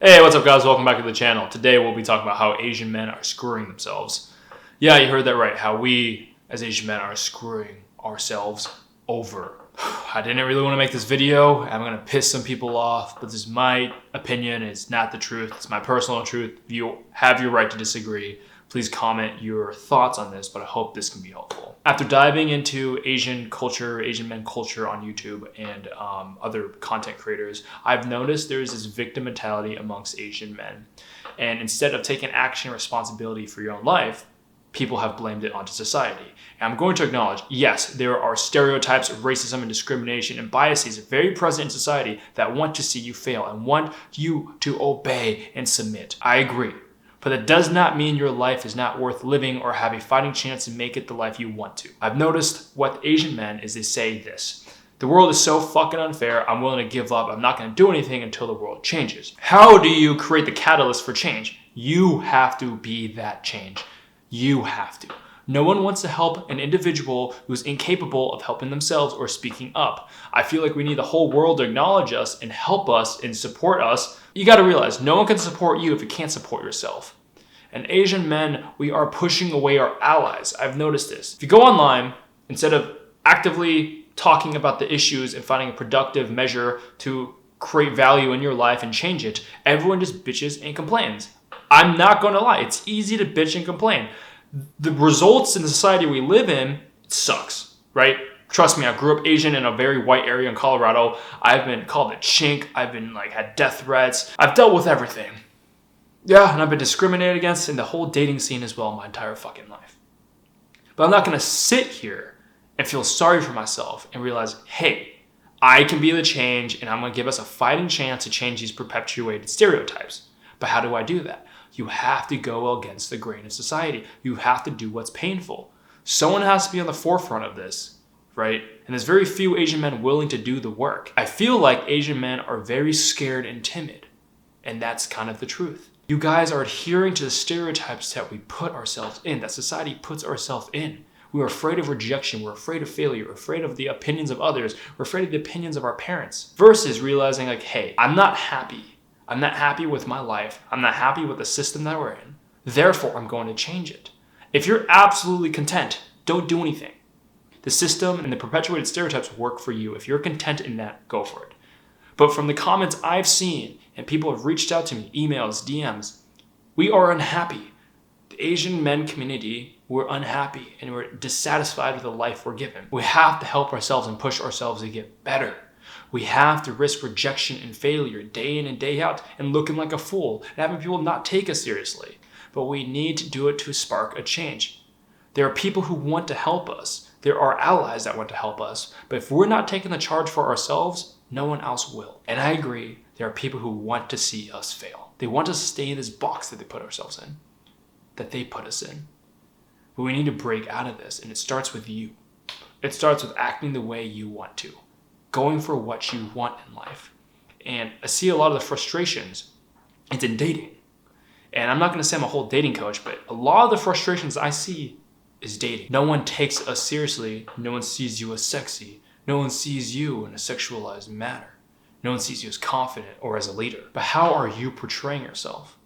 Hey, what's up guys? Welcome back to the channel. Today we'll be talking about how Asian men are screwing themselves. Yeah, you heard that right. How we as Asian men are screwing ourselves over. I didn't really want to make this video. I'm going to piss some people off, but this is my opinion. It's not the truth. It's my personal truth. You have your right to disagree. Please comment your thoughts on this, but I hope this can be helpful. After diving into Asian culture, Asian men culture on YouTube and other content creators, I've noticed there is this victim mentality amongst Asian men. And instead of taking action and responsibility for your own life, people have blamed it onto society. And I'm going to acknowledge, yes, there are stereotypes, racism, and discrimination and biases very present in society that want to see you fail and want you to obey and submit. I agree. But that does not mean your life is not worth living or have a fighting chance to make it the life you want to. I've noticed what Asian men is they say this: the world is so fucking unfair, I'm willing to give up, I'm not going to do anything until the world changes. How do you create the catalyst for change? You have to be that change. You have to. No one wants to help an individual who's incapable of helping themselves or speaking up. I feel like we need the whole world to acknowledge us and help us and support us. You got to realize no one can support you if you can't support yourself. And Asian men, we are pushing away our allies. I've noticed this. If you go online, instead of actively talking about the issues and finding a productive measure to create value in your life and change it, everyone just bitches and complains. I'm not going to lie. It's easy to bitch and complain. The results in the society we live in, it sucks, right? Trust me, I grew up Asian in a very white area in Colorado. I've been called a chink. I've been had death threats. I've dealt with everything. Yeah, and I've been discriminated against in the whole dating scene as well my entire fucking life. But I'm not going to sit here and feel sorry for myself and realize, hey, I can be the change and I'm going to give us a fighting chance to change these perpetuated stereotypes. But how do I do that? You have to go against the grain of society. You have to do what's painful. Someone has to be on the forefront of this, right? And there's very few Asian men willing to do the work. I feel like Asian men are very scared and timid. And that's kind of the truth. You guys are adhering to the stereotypes that we put ourselves in, that society puts ourselves in. We're afraid of rejection. We're afraid of failure. We're afraid of the opinions of others. We're afraid of the opinions of our parents. Versus realizing hey, I'm not happy. I'm not happy with my life. I'm not happy with the system that we're in. Therefore, I'm going to change it. If you're absolutely content, don't do anything. The system and the perpetuated stereotypes work for you. If you're content in that, go for it. But from the comments I've seen, and people have reached out to me, emails, DMs, we are unhappy. The Asian men community, we're unhappy and we're dissatisfied with the life we're given. We have to help ourselves and push ourselves to get better. We have to risk rejection and failure day in and day out and looking like a fool and having people not take us seriously. But we need to do it to spark a change. There are people who want to help us. There are allies that want to help us. But if we're not taking the charge for ourselves, no one else will. And I agree, there are people who want to see us fail. They want us to stay in this box that they put ourselves in, that they put us in. But we need to break out of this, and it starts with you. It starts with acting the way you want to. Going for what you want in life. And I see a lot of the frustrations, it's in dating. And I'm not going to say I'm a whole dating coach, but a lot of the frustrations I see is dating. No one takes us seriously. No one sees you as sexy. No one sees you in a sexualized manner. No one sees you as confident or as a leader. But how are you portraying yourself?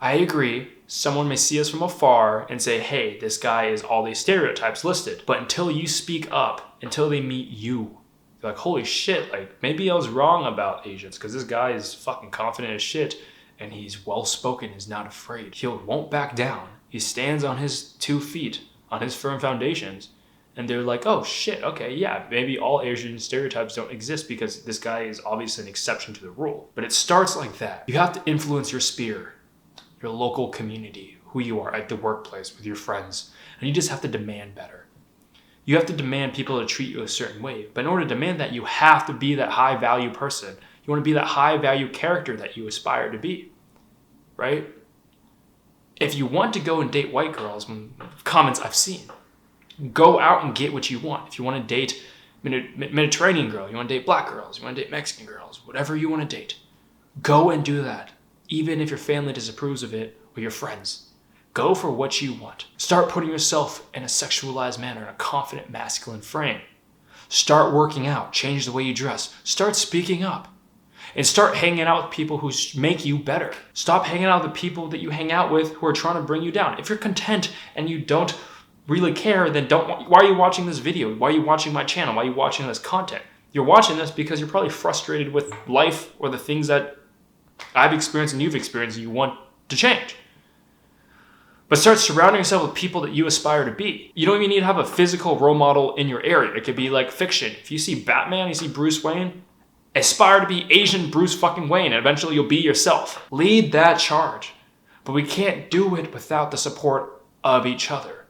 I agree, someone may see us from afar and say, hey, this guy is all these stereotypes listed. But until you speak up, until they meet you, like, holy shit, maybe I was wrong about Asians because this guy is fucking confident as shit and he's well-spoken, he's not afraid. He won't back down. He stands on his 2 feet, on his firm foundations, and they're like, oh shit, okay, yeah, maybe all Asian stereotypes don't exist because this guy is obviously an exception to the rule. But it starts like that. You have to influence your sphere, your local community, who you are at the workplace, with your friends, and you just have to demand better. You have to demand people to treat you a certain way. But in order to demand that, you have to be that high value person. You want to be that high value character that you aspire to be, right? If you want to go and date white girls, comments I've seen, go out and get what you want. If you want to date Mediterranean girl, you want to date black girls, you want to date Mexican girls, whatever you want to date, go and do that. Even if your family disapproves of it or your friends. Go for what you want. Start putting yourself in a sexualized manner, in a confident, masculine frame. Start working out. Change the way you dress. Start speaking up. And start hanging out with people who make you better. Stop hanging out with the people that you hang out with who are trying to bring you down. If you're content and you don't really care, then why are you watching this video? Why are you watching my channel? Why are you watching this content? You're watching this because you're probably frustrated with life or the things that I've experienced and you've experienced and you want to change. But start surrounding yourself with people that you aspire to be. You don't even need to have a physical role model in your area. It could be like fiction. If you see Batman, you see Bruce Wayne, aspire to be Asian Bruce fucking Wayne, and eventually you'll be yourself. Lead that charge. But we can't do it without the support of each other.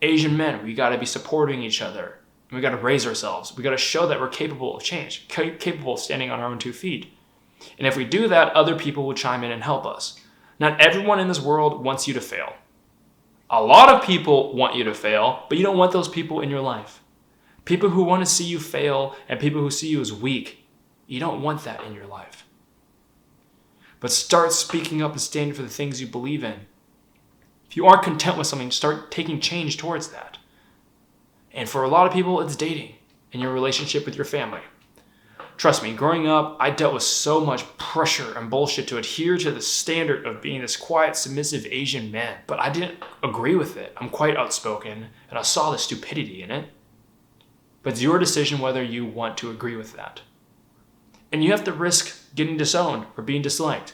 Asian men, we gotta be supporting each other. And we gotta raise ourselves. We gotta show that we're capable of change, capable of standing on our own 2 feet. And if we do that, other people will chime in and help us. Not everyone in this world wants you to fail. A lot of people want you to fail, but you don't want those people in your life. People who want to see you fail and people who see you as weak, you don't want that in your life. But start speaking up and standing for the things you believe in. If you aren't content with something, start taking change towards that. And for a lot of people, it's dating and your relationship with your family. Trust me, growing up, I dealt with so much pressure and bullshit to adhere to the standard of being this quiet, submissive Asian man. But I didn't agree with it. I'm quite outspoken, and I saw the stupidity in it. But it's your decision whether you want to agree with that. And you have to risk getting disowned or being disliked.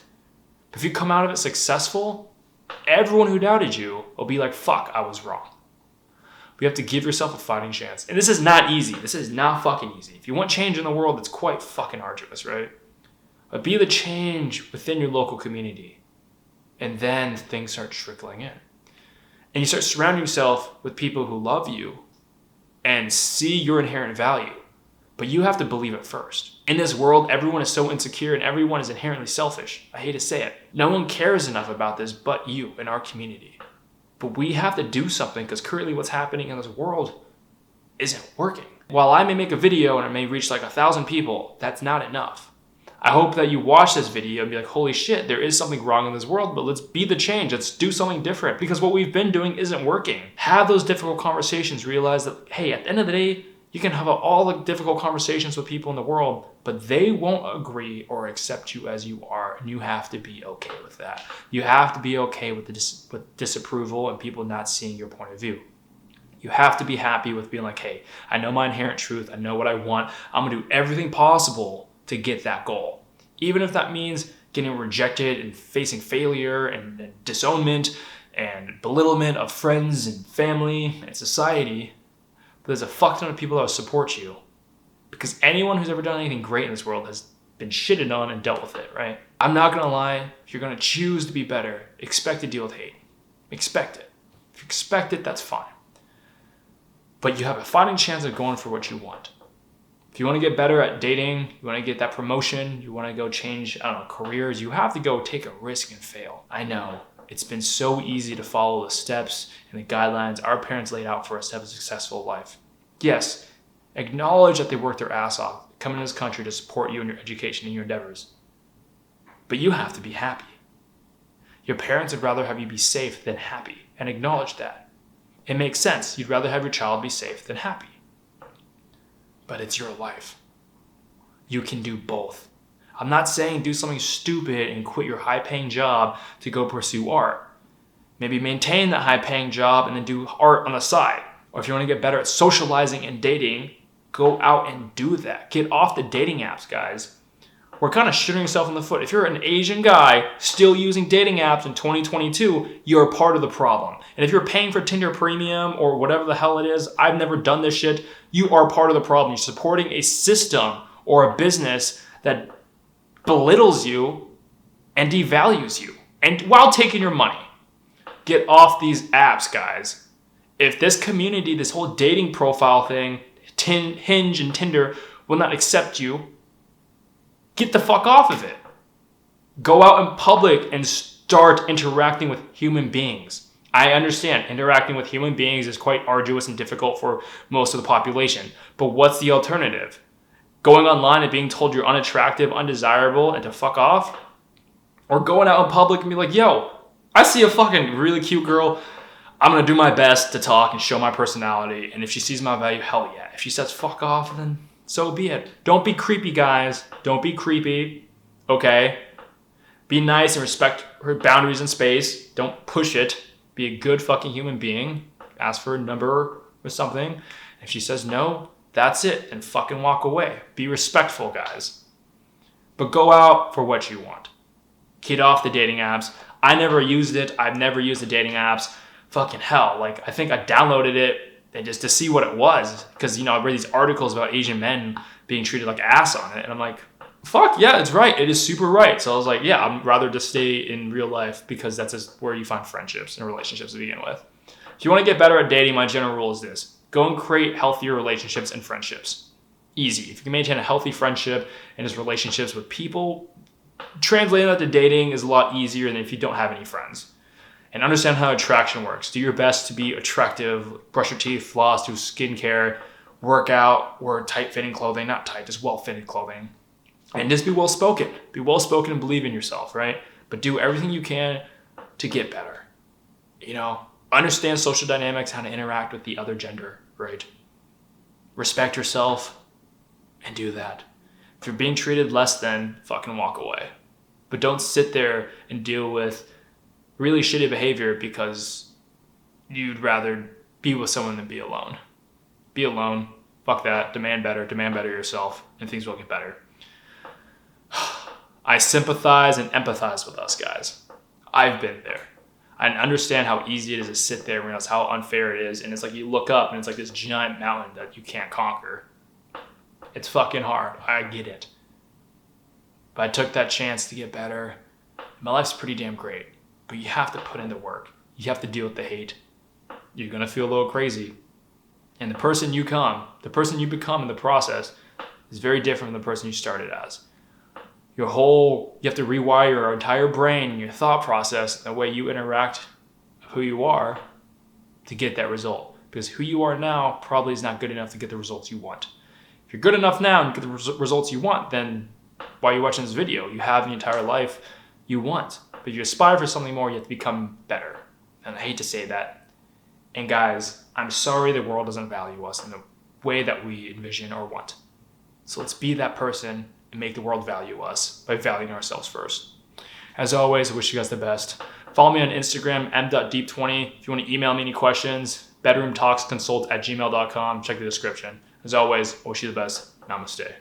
But if you come out of it successful, everyone who doubted you will be like, fuck, I was wrong. You have to give yourself a fighting chance. And this is not easy. This is not fucking easy. If you want change in the world, it's quite fucking arduous, right? But be the change within your local community. And then things start trickling in. And you start surrounding yourself with people who love you and see your inherent value. But you have to believe it first. In this world, everyone is so insecure and everyone is inherently selfish. I hate to say it. No one cares enough about this but you in our community. But we have to do something because currently what's happening in this world isn't working. While I may make a video and it may reach like 1,000 people, that's not enough. I hope that you watch this video and be like, holy shit, there is something wrong in this world, but let's be the change. Let's do something different because what we've been doing isn't working. Have those difficult conversations. Realize that, hey, at the end of the day, you can have all the difficult conversations with people in the world, but they won't agree or accept you as you are, and you have to be okay with that. You have to be okay with with disapproval and people not seeing your point of view. You have to be happy with being like, hey, I know my inherent truth. I know what I want. I'm going to do everything possible to get that goal. Even if that means getting rejected and facing failure and disownment and belittlement of friends and family and society. But there's a fuck ton of people that will support you. Because anyone who's ever done anything great in this world has been shitted on and dealt with it, right? I'm not going to lie. If you're going to choose to be better, expect to deal with hate. Expect it. If you expect it, that's fine. But you have a fighting chance of going for what you want. If you want to get better at dating, you want to get that promotion, you want to go change, careers, you have to go take a risk and fail. I know. It's been so easy to follow the steps and the guidelines our parents laid out for us to have a successful life. Yes, acknowledge that they worked their ass off coming to this country to support you in your education and your endeavors. But you have to be happy. Your parents would rather have you be safe than happy, and acknowledge that. It makes sense. You'd rather have your child be safe than happy. But it's your life. You can do both. I'm not saying do something stupid and quit your high-paying job to go pursue art. Maybe maintain that high-paying job and then do art on the side. Or if you want to get better at socializing and dating, go out and do that. Get off the dating apps, guys. We're kind of shooting yourself in the foot. If you're an Asian guy still using dating apps in 2022, you're part of the problem. And if you're paying for Tinder Premium or whatever the hell it is, I've never done this shit, you are part of the problem. You're supporting a system or a business that belittles you and devalues you, and while taking your money. Get off these apps, guys. If this community, this whole dating profile thing, Hinge and Tinder will not accept you, get the fuck off of it. Go out in public and start interacting with human beings. I understand interacting with human beings is quite arduous and difficult for most of the population, but what's the alternative? Going online and being told you're unattractive, undesirable, and to fuck off? Or going out in public and be like, yo, I see a fucking really cute girl. I'm going to do my best to talk and show my personality. And if she sees my value, hell yeah. If she says fuck off, then so be it. Don't be creepy, guys. Don't be creepy. okay? Be nice and respect her boundaries and space. Don't push it. Be a good fucking human being. Ask for a number or something. If she says no, that's it. And fucking walk away. Be respectful, guys. But go out for what you want. Get off the dating apps. I never used it. I've never used the dating apps. Fucking hell. Like, I think I downloaded it and just to see what it was. Because, you know, I read these articles about Asian men being treated like ass on it. And I'm like, fuck, yeah, it's right. It is super right. So I was like, yeah, I'd rather just stay in real life because that's just where you find friendships and relationships to begin with. If you want to get better at dating, my general rule is this. Go and create healthier relationships and friendships. Easy. If you can maintain a healthy friendship and just relationships with people, translating that to dating is a lot easier than if you don't have any friends. And understand how attraction works. Do your best to be attractive. Brush your teeth, floss, do skincare, work out, wear tight-fitting clothing. Not tight, just well-fitted clothing. And just be well-spoken. Be well-spoken and believe in yourself, right? But do everything you can to get better. You know, understand social dynamics, how to interact with the other gender, right? Respect yourself and do that. If you're being treated less than, fucking walk away. But don't sit there and deal with really shitty behavior because you'd rather be with someone than be alone. Be alone. Fuck that. Demand better yourself, and things will get better. I sympathize and empathize with us guys. I've been there. I understand how easy it is to sit there and realize how unfair it is. And it's like you look up and it's like this giant mountain that you can't conquer. It's fucking hard. I get it. But I took that chance to get better. My life's pretty damn great. But you have to put in the work. You have to deal with the hate. You're going to feel a little crazy. And the person you become in the process is very different from the person you started as. You have to rewire your entire brain and your thought process, the way you interact, who you are, to get that result. Because who you are now probably is not good enough to get the results you want. If you're good enough now and get the results you want, then why are you watching this video? You have the entire life you want. But if you aspire for something more, you have to become better. And I hate to say that. And guys, I'm sorry the world doesn't value us in the way that we envision or want. So let's be that person and make the world value us by valuing ourselves first. As always, I wish you guys the best. Follow me on Instagram, m.deep20. If you want to email me any questions, bedroomtalksconsult@gmail.com. Check the description. As always, I wish you the best. Namaste.